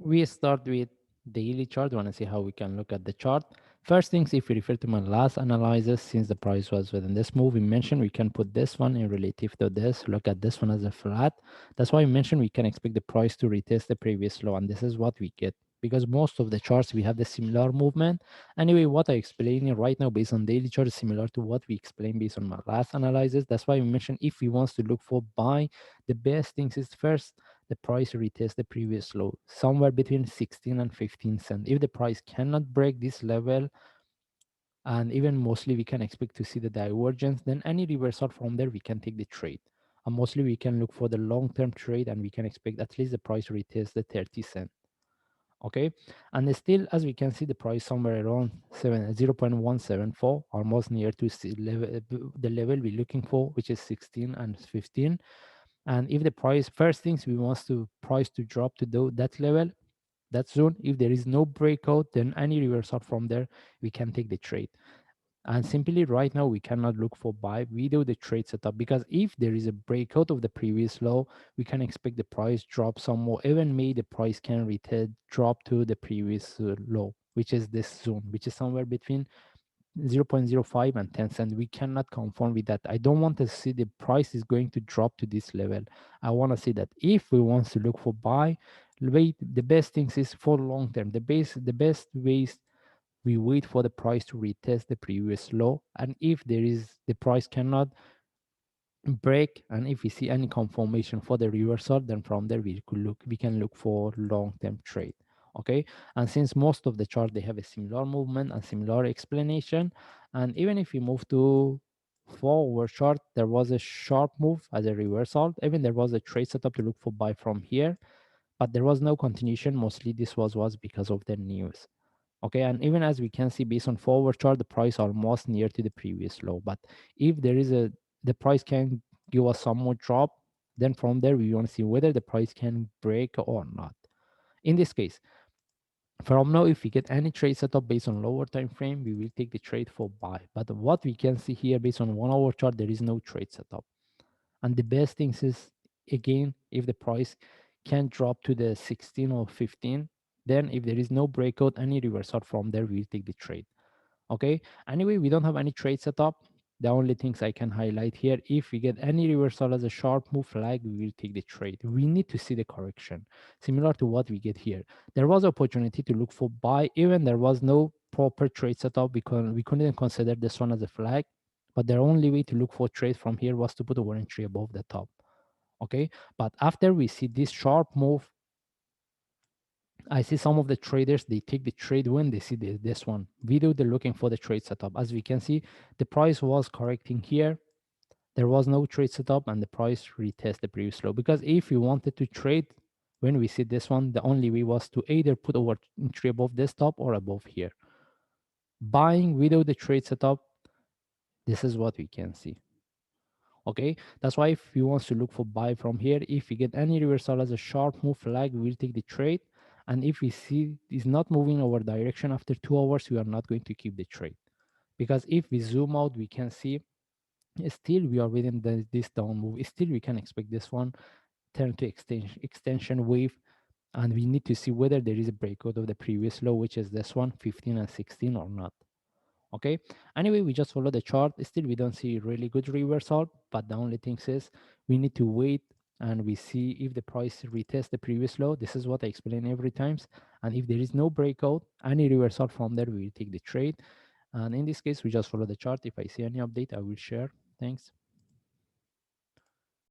We start with daily chart. Want to see how we can look at the chart. First things, if we refer to my last analysis, since the price was within this move, we mentioned we can put this one in relative to this, look at this one as a flat. That's why we mentioned we can expect the price to retest the previous low, and this is what we get. Because most of the charts we have the similar movement. Anyway, what I explaining right now based on daily chart is similar to what we explained based on my last analysis. That's why we mentioned if we want to look for buy, the best things is first the price retest the previous low somewhere between 16 and 15 cents. If the price cannot break this level, and even mostly we can expect to see the divergence, then any reversal from there we can take the trade. And mostly we can look for the long-term trade, and we can expect at least the price retest the 30 cent. Okay, and still as we can see the price somewhere around 0.174, almost near to the level we're looking for, which is 16 and 15. And if the price, first things we want to price to drop to that level, that zone, if there is no breakout, then any reversal from there we can take the trade. And simply right now we cannot look for buy without the trade setup, because if there is a breakout of the previous low, we can expect the price drop some more. Even maybe the price can return drop to the previous low, which is this zone, which is somewhere between 0.05 and 10 cents. We cannot conform with that. I don't want to see the price is going to drop to this level. I want to see that if we want to look for buy, wait, the best things is for long term. The best ways, we wait for the price to retest the previous low, and if there is the price cannot break, and if we see any confirmation for the reversal, then from there we can look for long-term trade. Okay, and since most of the chart they have a similar movement and similar explanation, and even if we move to forward chart, there was a sharp move as a reversal. Even there was a trade setup to look for buy from here, but there was no continuation. Mostly this was because of the news. Okay, and even as we can see based on forward chart, the price almost near to the previous low. But if there is the price can give us some more drop, then from there we want to see whether the price can break or not. In this case, from now, if we get any trade setup based on lower time frame, we will take the trade for buy. But what we can see here based on 1 hour chart, there is no trade setup. And the best things is, again, if the price can drop to the 16 or 15, then if there is no breakout, any reversal from there, we'll take the trade. Okay, anyway, we don't have any trade setup. The only things I can highlight here, if we get any reversal as a sharp move flag, we will take the trade. We need to see the correction similar to what we get here. There was opportunity to look for buy, even there was no proper trade setup because we couldn't consider this one as a flag, but the only way to look for trade from here was to put a warrant tree above the top. Okay, but after we see this sharp move, I see some of the traders, they take the trade when they see this one video, they're looking for the trade setup. As we can see, the price was correcting here. There was no trade setup and the price retest the previous low. Because if we wanted to trade, when we see this one, the only way was to either put our entry above this top or above here. Buying without the trade setup, this is what we can see. Okay, that's why if you want to look for buy from here, if we get any reversal as a sharp move flag, we'll take the trade. And if we see it's not moving our direction after 2 hours, we are not going to keep the trade. Because if we zoom out, we can see still we are within this down move. Still we can expect this one turn to extension wave, and we need to see whether there is a breakout of the previous low, which is this one 15 and 16 or not. Okay, anyway, we just follow the chart. Still we don't see really good reversal, but the only thing is we need to wait and we see if the price retest the previous low. This is what I explain every times. And if there is no breakout, any reversal from there, we will take the trade. And in this case, we just follow the chart. If I see any update, I will share. Thanks.